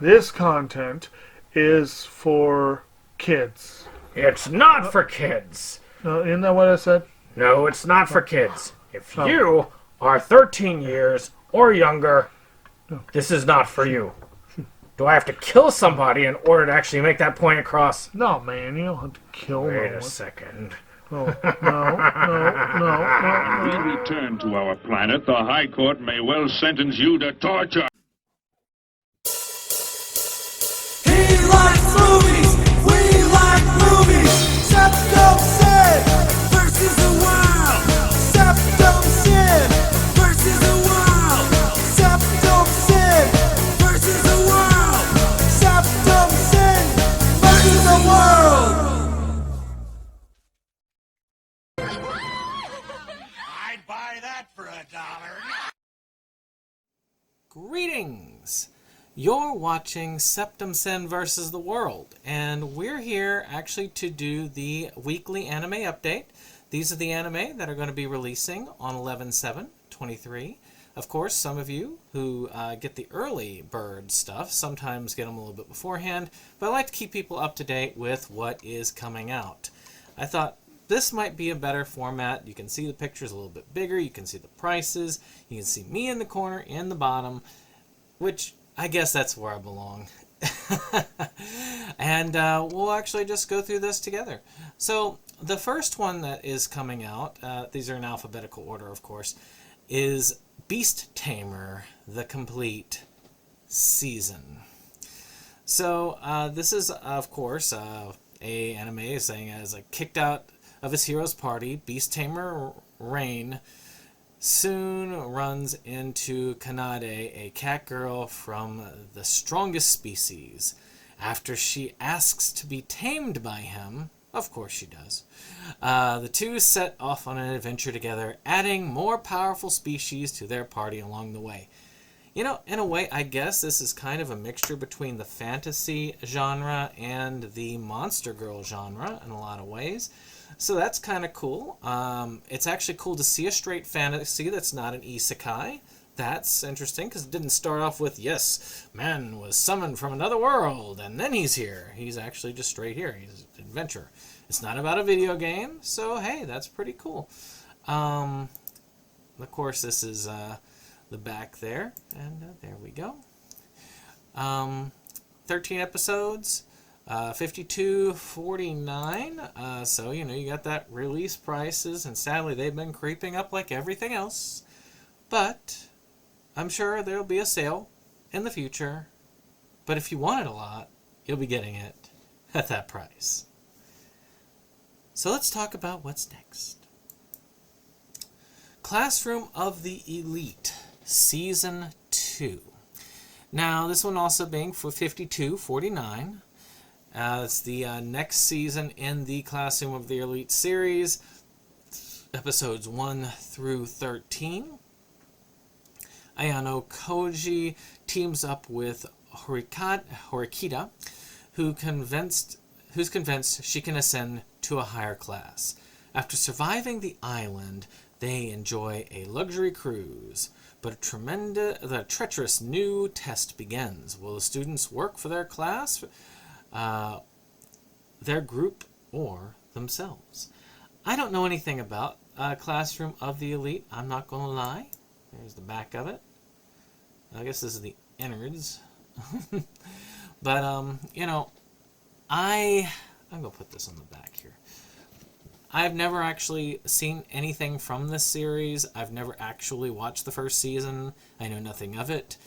This content is for kids. It's not for kids. Isn't that what I said? No, it's not for kids. If Oh. you are 13 years or younger, this is not for you. Do I have to kill somebody in order to actually make that point across? No, man, you don't have to kill Wait no a one. second. Oh, no. We return to our planet. The High Court may well sentence you to torture. He likes movies, we like movies. SeptumSin versus the world. SeptumSin versus the world. SeptumSin versus the world. SeptumSin versus the world. I'd buy that for $1. Greetings! You're watching SeptumSin versus the World, and we're here actually to do the weekly anime update. These are the anime that are going to be releasing on 11/7/23. Of course, some of you who get the early bird stuff sometimes get them a little bit beforehand, but I like to keep people up to date with what is coming out. I thought this might be a better format. You can see the pictures a little bit bigger, you can see the prices, you can see me in the corner, in the bottom, which I guess that's where I belong. And we'll actually just go through this together. So the first one that is coming out, these are in alphabetical order of course, is Beast Tamer, the complete season. So this is of course a anime saying as a kicked out of his hero's party, Beast Tamer Rain soon runs into Kanade, a cat girl from the strongest species. After she asks to be tamed by him, of course she does, the two set off on an adventure together, adding more powerful species to their party along the way. You know, in a way, I guess this is kind of a mixture between the fantasy genre and the monster girl genre in a lot of ways. So that's kind of cool. It's actually cool to see a straight fantasy that's not an isekai. That's interesting because it didn't start off with, yes, man was summoned from another world and then he's here. He's actually just straight here. He's an adventure. It's not about a video game, so hey, that's pretty cool. Of course, this is the back there, and there we go. 13 episodes. 52.49. So you know you got that release prices, and sadly they've been creeping up like everything else. But I'm sure there'll be a sale in the future. But if you want it a lot, you'll be getting it at that price. So let's talk about what's next. Classroom of the Elite, Season 2. Now this one also being for 52.49. It's the next season in the Classroom of the Elite series, episodes 1 through 13. Ayano Koji teams up with Horikita, who's convinced she can ascend to a higher class. After surviving the island, they enjoy a luxury cruise, but the treacherous new test begins. Will the students work for their class, their group, or themselves? I don't know anything about Classroom of the Elite. I'm not going to lie. There's the back of it. I guess this is the innards. But, you know, I'm going to put this on the back here. I've never actually seen anything from this series. I've never actually watched the first season. I know nothing of it.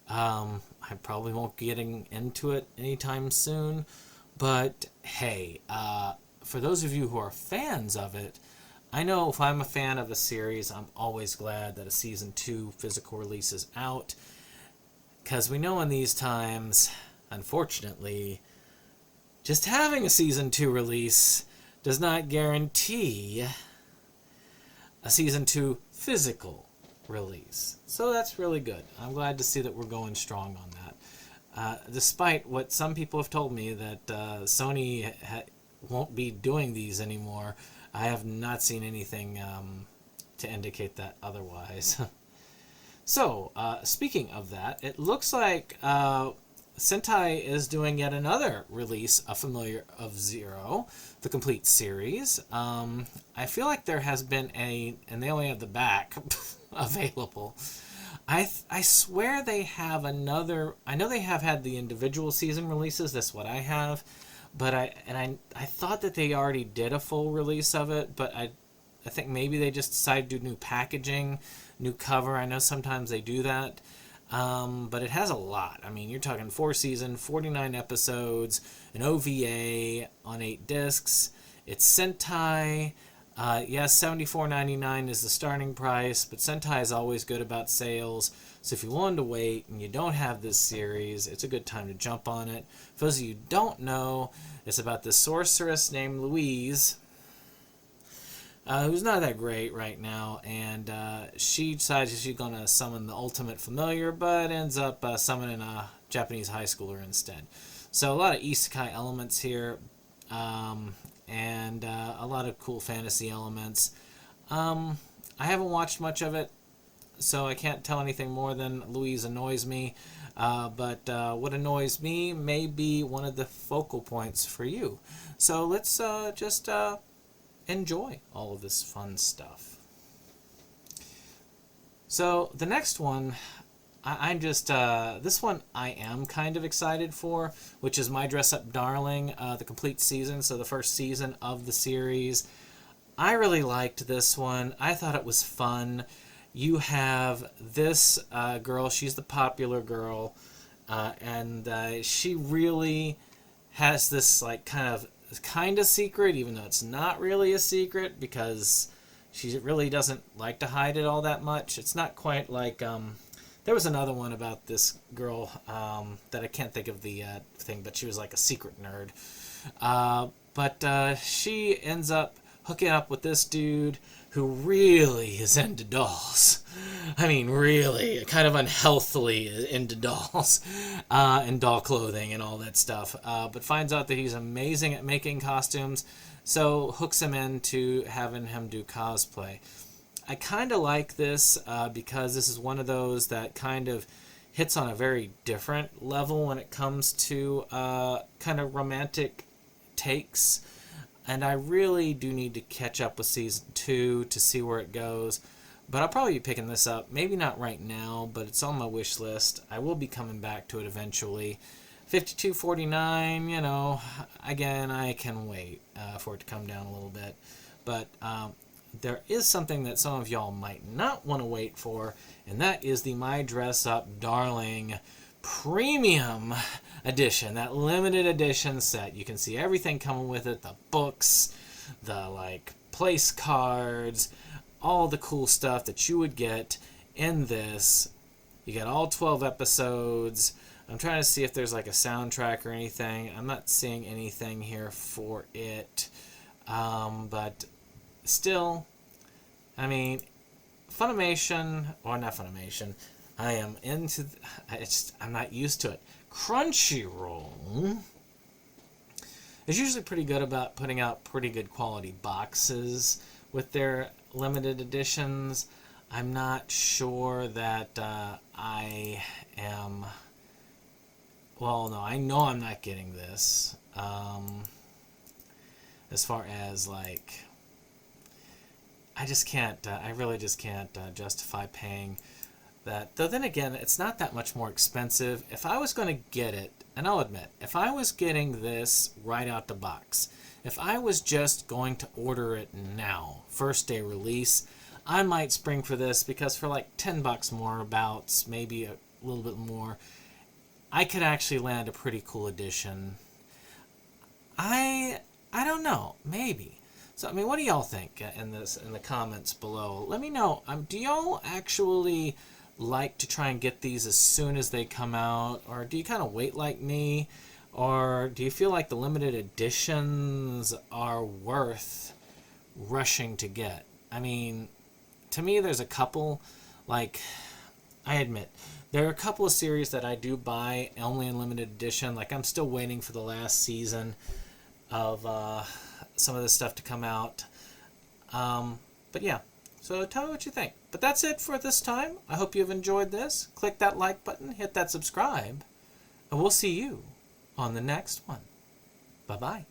I probably won't be getting into it anytime soon. But, hey, for those of you who are fans of it, I know if I'm a fan of a series, I'm always glad that a Season 2 physical release is out. Because we know in these times, unfortunately, just having a Season 2 release does not guarantee a Season 2 physical release. So that's really good. I'm glad to see that we're going strong on that. Despite what some people have told me that Sony won't be doing these anymore, I have not seen anything to indicate that otherwise. So, speaking of that, it looks like Sentai is doing yet another release, a familiar of Zero, the complete series. I feel like there has been and they only have the back available. I swear they have another. I know they have had the individual season releases. That's what I have, but I thought that they already did a full release of it, but I think maybe they just decided to do new packaging, new cover. I know sometimes they do that. But it has a lot. I mean, you're talking 4 seasons, 49 episodes, an OVA on 8 discs. It's Sentai. Yes, $74.99 is the starting price, but Sentai is always good about sales. So if you wanted to wait and you don't have this series, it's a good time to jump on it. For those of you who don't know, it's about this sorceress named Louise, who's not that great right now, and she decides she's going to summon the ultimate familiar, but ends up summoning a Japanese high schooler instead. So a lot of isekai elements here, and a lot of cool fantasy elements. I haven't watched much of it, so I can't tell anything more than Louise annoys me, but what annoys me may be one of the focal points for you. So let's just enjoy all of this fun stuff. So the next one, I'm just this one I am kind of excited for, which is My Dress Up Darling, the complete season, so the first season of the series. I really liked this one. I thought it was fun. You have this girl, she's the popular girl, and she really has this like kind of secret, even though it's not really a secret, because she really doesn't like to hide it all that much. It's not quite like there was another one about this girl that I can't think of the thing, but she was like a secret nerd. But she ends up hooking up with this dude who really is into dolls. I mean, really, kind of unhealthily into dolls and doll clothing and all that stuff. But finds out that he's amazing at making costumes, so hooks him into having him do cosplay. I kind of like this because this is one of those that kind of hits on a very different level when it comes to kind of romantic takes. And I really do need to catch up with season 2 to see where it goes. But I'll probably be picking this up. Maybe not right now, but it's on my wish list. I will be coming back to it eventually. $52.49, you know, again, I can wait for it to come down a little bit. But there is something that some of y'all might not want to wait for, and that is the My Dress Up Darling Premium Edition, that limited edition set. You can see everything coming with it, the books, the like place cards, all the cool stuff that you would get in this. You get all 12 episodes. I'm trying to see if there's like a soundtrack or anything. I'm not seeing anything here for it, but still, I mean, Funimation, or not Funimation, I am into, I'm not used to it. Crunchyroll is usually pretty good about putting out pretty good quality boxes with their limited editions. I'm not sure that I am, well, no, I know I'm not getting this. As far as like, I just can't, I really just can't justify paying that. Though then again, it's not that much more expensive. If I was going to get it, and I'll admit, if I was getting this right out the box, if I was just going to order it now, first day release, I might spring for this, because for like $10 more, about maybe a little bit more, I could actually land a pretty cool edition. I don't know, maybe. So I mean, what do y'all think in the comments below? Let me know. Do y'all actually like to try and get these as soon as they come out, or do you kind of wait like me, or do you feel like the limited editions are worth rushing to get? I mean, to me, there's a couple, like, I admit, there are a couple of series that I do buy only in limited edition. Like, I'm still waiting for the last season of some of this stuff to come out. But yeah, so tell me what you think. But that's it for this time. I hope you've enjoyed this. Click that like button, hit that subscribe, And we'll see you on the next one. Bye-bye.